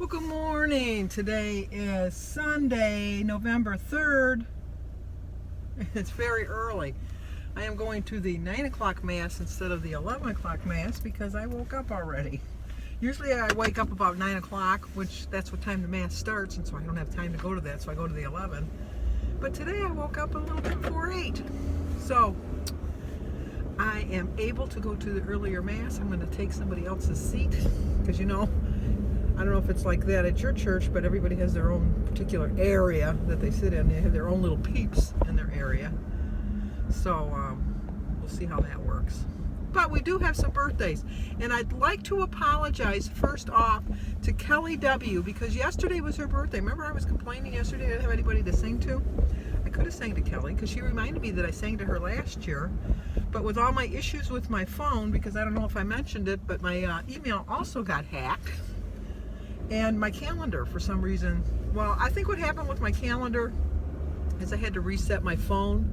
Well, good morning. Today is Sunday, November 3rd. It's very early. I am going to the 9 o'clock Mass instead of the 11 o'clock Mass because I woke up already. Usually I wake up about 9 o'clock, which that's what time the Mass starts, and so I don't have time to go to that, so I go to the 11. But today I woke up a little bit before 8. So I am able to go to the earlier Mass. I'm going to take somebody else's seat because, you know, I don't know if it's like that at your church, but everybody has their own particular area that they sit in. They have their own little peeps in their area. So we'll see how that works. But we do have some birthdays. And I'd like to apologize first off to Kelly W. because yesterday was her birthday. Remember I was complaining yesterday I didn't have anybody to sing to? I could have sang to Kelly because she reminded me that I sang to her last year. But with all my issues with my phone, because I don't know if I mentioned it, but my email also got hacked. And my calendar, for some reason, well, I think what happened with my calendar is I had to reset my phone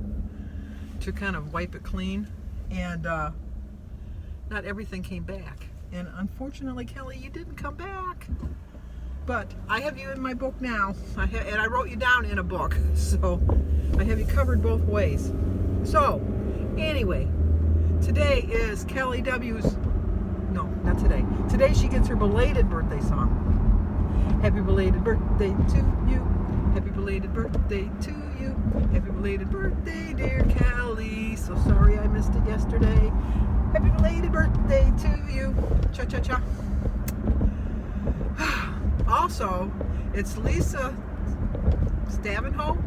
to kind of wipe it clean, and not everything came back. And unfortunately, Kelly, you didn't come back. But I have you in my book now, and I wrote you down in a book, so I have you covered both ways. So, anyway, today is Kelly W's, no, not today. Today she gets her belated birthday song. Happy belated birthday to you. Happy belated birthday to you. Happy belated birthday, dear Kelly. So sorry I missed it yesterday. Happy belated birthday to you. Cha-cha-cha. Also, it's Lisa Stavenhoe.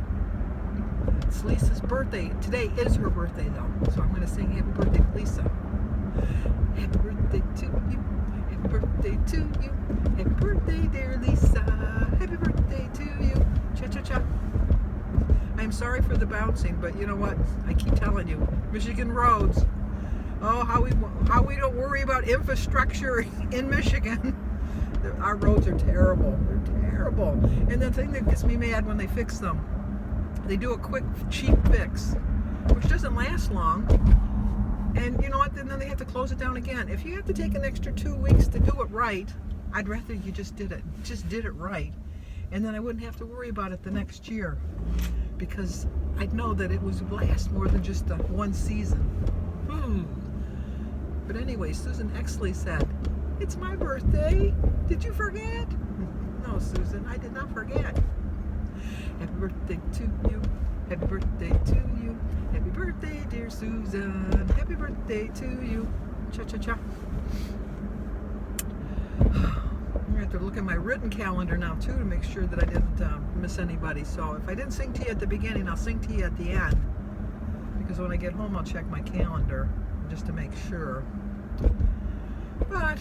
It's Lisa's birthday. Today is her birthday, though. So I'm going to sing happy birthday to Lisa. Happy birthday to you. Happy birthday to you. Happy birthday, dear Lisa. Happy birthday to you. Cha-cha-cha. I'm sorry for the bouncing, but you know what? I keep telling you, Michigan roads. Oh, how we don't worry about infrastructure in Michigan. Our roads are terrible. They're terrible. And the thing that gets me mad when they fix them, they do a quick, cheap fix, which doesn't last long. And you know what? Then they have to close it down again. If you have to take an extra 2 weeks to do it right, I'd rather you just did it right. And then I wouldn't have to worry about it the next year, because I'd know that it would last more than just one season. But anyway, Susan Exley said, "It's my birthday. Did you forget?" No, Susan, I did not forget. Happy birthday to you. Happy birthday to you. Happy birthday, dear Susan. Happy birthday to you. Cha-cha-cha. I'm going to have to look at my written calendar now, too, to make sure that I didn't miss anybody. So if I didn't sing to you at the beginning, I'll sing to you at the end. Because when I get home, I'll check my calendar just to make sure. But,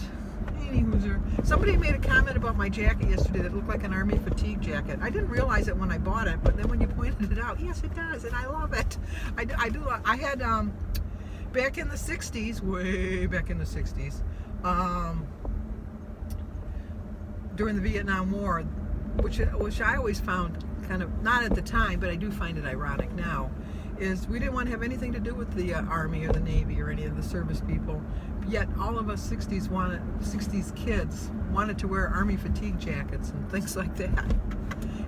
anywho, somebody made a comment about my jacket yesterday that looked like an army fatigue jacket. I didn't realize it when I bought it, but then when you pointed it out, yes, it does, and I love it. I do. I had, back in the 60s, way back in the 60s, during the Vietnam War, which I always found kind of, not at the time, but I do find it ironic now, is we didn't want to have anything to do with the Army or the Navy or any of the service people. Yet all of us 60s kids wanted to wear Army fatigue jackets and things like that.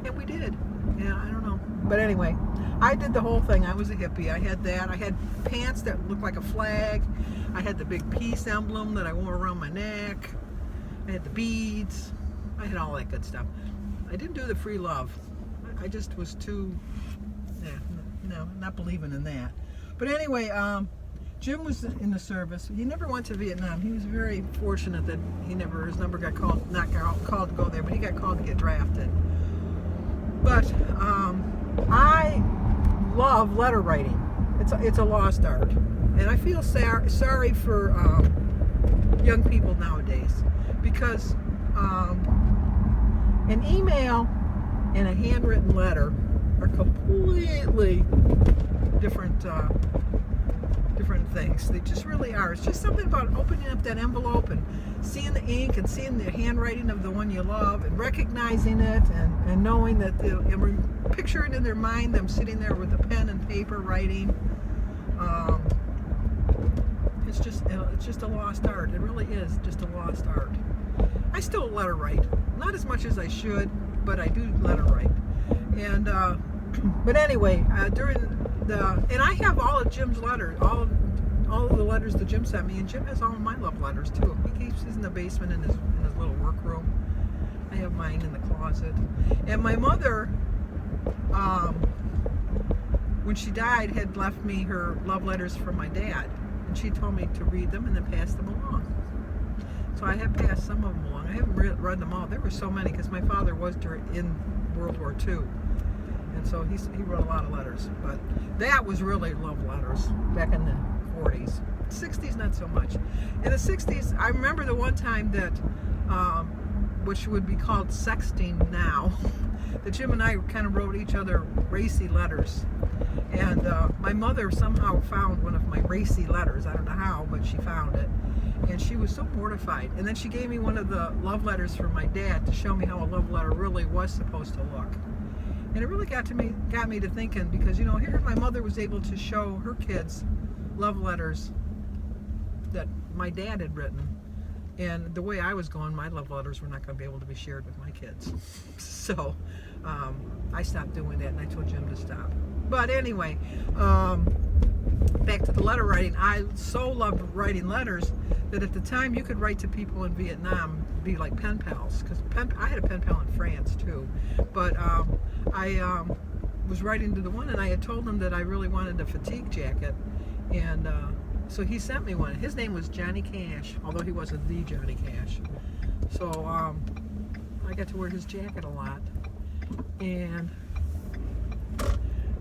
And we did. Yeah, I don't know. But anyway, I did the whole thing. I was a hippie. I had that. I had pants that looked like a flag. I had the big peace emblem that I wore around my neck. I had the beads. I had all that good stuff. I didn't do the free love. I just was too, no, not believing in that. But anyway, Jim was in the service. He never went to Vietnam. He was very fortunate that his number got called, not called to go there, but he got called to get drafted. But I love letter writing. It's a lost art. And I feel sorry for young people nowadays, because an email and a handwritten letter are completely different things. They just really are. It's just something about opening up that envelope and seeing the ink and seeing the handwriting of the one you love and recognizing it and knowing that and picturing in their mind them sitting there with a pen and paper writing. It's just a lost art. It really is just a lost art. I still letter write. not as much as I should, but I do letter write. And but anyway, during and I have all of Jim's letters, all of the letters that Jim sent me, and Jim has all of my love letters too. He keeps his in the basement in his little workroom. I have mine in the closet. And my mother, when she died, had left me her love letters from my dad, and she told me to read them and then pass them along. So I have passed some of them along. I haven't read them all. There were so many because my father was in World War II. And so he wrote a lot of letters. But that was really love letters back in the 40s. 60s, not so much. In the 60s, I remember the one time that, which would be called sexting now, that Jim and I kind of wrote each other racy letters. And my mother somehow found one of my racy letters. I don't know how, but she found it. And she was so mortified. And then she gave me one of the love letters from my dad to show me how a love letter really was supposed to look. And it really got me to thinking, because, you know, here my mother was able to show her kids love letters that my dad had written. And the way I was going, my love letters were not going to be able to be shared with my kids. So I stopped doing that, and I told Jim to stop. But anyway, back to the letter writing. I so loved writing letters that at the time you could write to people in Vietnam, be like pen pals, because I had a pen pal in France too. But I was writing to the one, and I had told him that I really wanted a fatigue jacket, and so he sent me one. His name was Johnny Cash, although he wasn't the Johnny Cash. So I got to wear his jacket a lot. And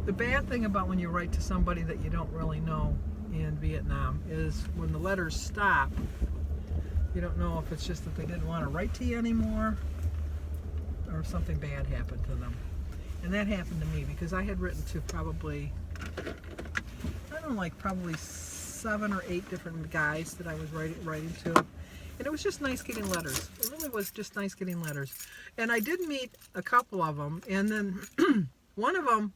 the bad thing about when you write to somebody that you don't really know in Vietnam is when the letters stop, you don't know if it's just that they didn't want to write to you anymore or if something bad happened to them. And that happened to me because I had written to probably 7 or 8 different guys that I was writing to. And it was just nice getting letters. It really was just nice getting letters. And I did meet a couple of them. And then one of them,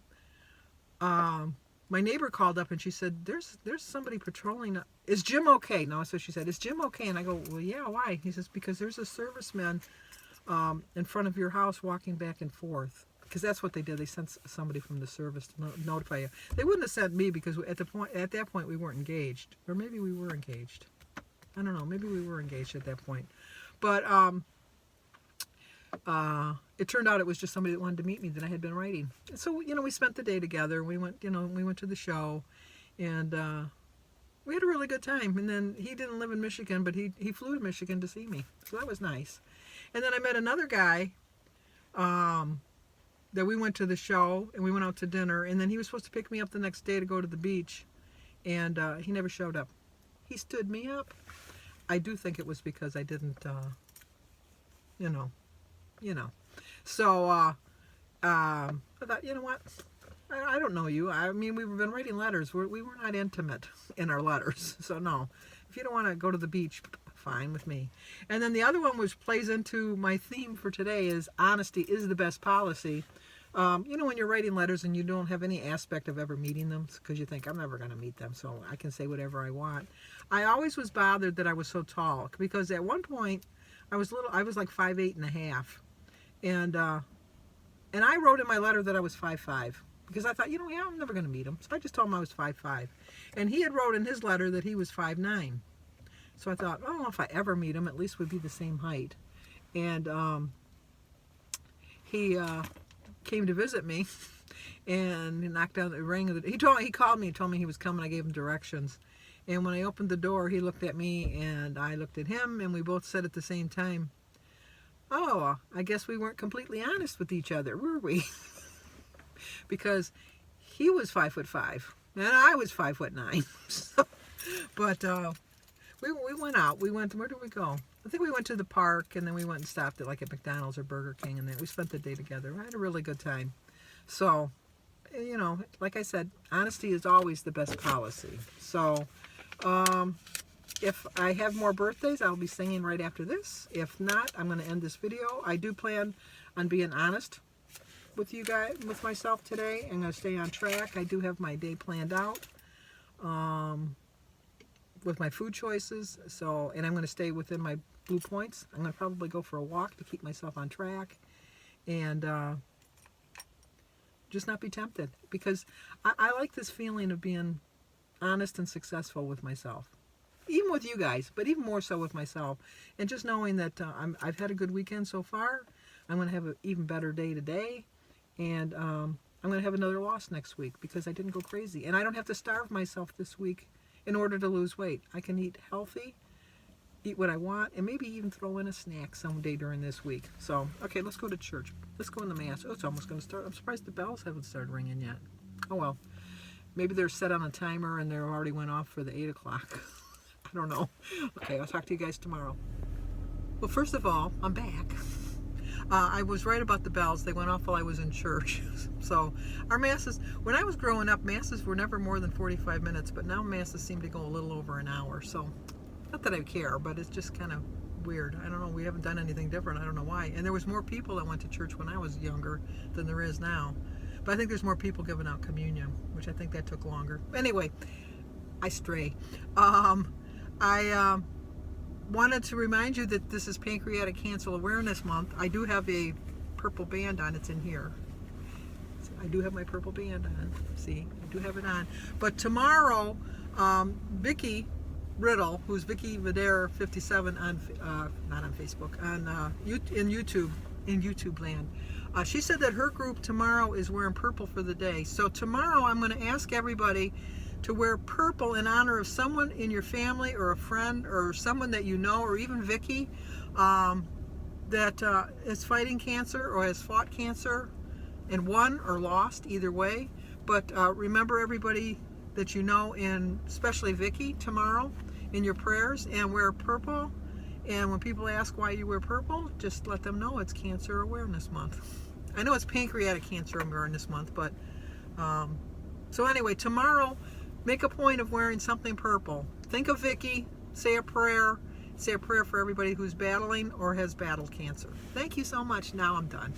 my neighbor called up and she said, there's somebody patrolling. Is Jim okay? No, so she said, is Jim okay? And I go, well, yeah, why? He says, because there's a serviceman in front of your house walking back and forth. Because that's what they did. They sent somebody from the service to notify you. They wouldn't have sent me because at that point we weren't engaged. Or maybe we were engaged. I don't know. Maybe we were engaged at that point. But it turned out it was just somebody that wanted to meet me that I had been writing. So, you know, we spent the day together. We went to the show, and we had a really good time. And then he didn't live in Michigan, but he flew to Michigan to see me. So that was nice. And then I met another guy that we went to the show, and we went out to dinner. And then he was supposed to pick me up the next day to go to the beach, and he never showed up. He stood me up. I do think it was because I didn't, you know. So I thought, you know what? I don't know you. I mean, we've been writing letters. We were not intimate in our letters. So no. If you don't want to go to the beach, fine with me. And then the other one, which plays into my theme for today, is honesty is the best policy. You know, when you're writing letters and you don't have any aspect of ever meeting them, because you think, I'm never going to meet them, so I can say whatever I want. I always was bothered that I was so tall, because at one point, I was like 5'8.5". And I wrote in my letter that I was 5'5", because I thought, you know, yeah, I'm never going to meet him. So I just told him I was 5'5". And he had wrote in his letter that he was 5'9". So I thought, oh, if I ever meet him, at least we'd be the same height. And he came to visit me, and he knocked down the ring of the. He called me and told me he was coming. I gave him directions, and when I opened the door, he looked at me and I looked at him, and we both said at the same time, "Oh, I guess we weren't completely honest with each other, were we?" Because he was 5'5" and I was 5'9". So, but we went out. We went. Where did we go? I think we went to the park, and then we went and stopped at like a McDonald's or Burger King, and then we spent the day together. We had a really good time. So, you know, like I said, honesty is always the best policy. So, if I have more birthdays, I'll be singing right after this. If not, I'm going to end this video. I do plan on being honest with you guys, with myself today. I'm going to stay on track. I do have my day planned out. With my food choices, so, and I'm going to stay within my blue points. I'm going to probably go for a walk to keep myself on track and just not be tempted, because I like this feeling of being honest and successful with myself. Even with you guys, but even more so with myself. And just knowing that I've had a good weekend so far. I'm going to have an even better day today. And I'm going to have another loss next week because I didn't go crazy. And I don't have to starve myself this week in order to lose weight. I can eat healthy, eat what I want, and maybe even throw in a snack someday during this week. So, okay, let's go to church. Let's go in the Mass. Oh, it's almost going to start. I'm surprised the bells haven't started ringing yet. Oh, well. Maybe they're set on a timer and they already went off for the 8 o'clock. I don't know. Okay, I'll talk to you guys tomorrow. Well, first of all, I'm back. I was right about the bells. They went off while I was in church. So our masses, when I was growing up, masses were never more than 45 minutes, but now masses seem to go a little over an hour. So not that I care, but it's just kind of weird. I don't know. We haven't done anything different. I don't know why. And there was more people that went to church when I was younger than there is now. But I think there's more people giving out communion, which I think that took longer. Anyway, I stray. I wanted to remind you that this is Pancreatic Cancer Awareness Month. I do have a purple band on. It's in here. So I do have my purple band on. See, I do have it on. But tomorrow, Vicki Riddle, who's Vicki Videre 57 on, not on Facebook, on in YouTube land. She said that her group tomorrow is wearing purple for the day. So tomorrow I'm going to ask everybody to wear purple in honor of someone in your family or a friend or someone that you know, or even Vicki, that is fighting cancer or has fought cancer and won or lost, either way. But remember everybody that you know, and especially Vicki, tomorrow in your prayers, and wear purple. And when people ask why you wear purple, just let them know it's Cancer Awareness Month. I know it's Pancreatic Cancer Awareness Month, but so anyway, tomorrow, make a point of wearing something purple. Think of Vicki, say a prayer for everybody who's battling or has battled cancer. Thank you so much. Now I'm done.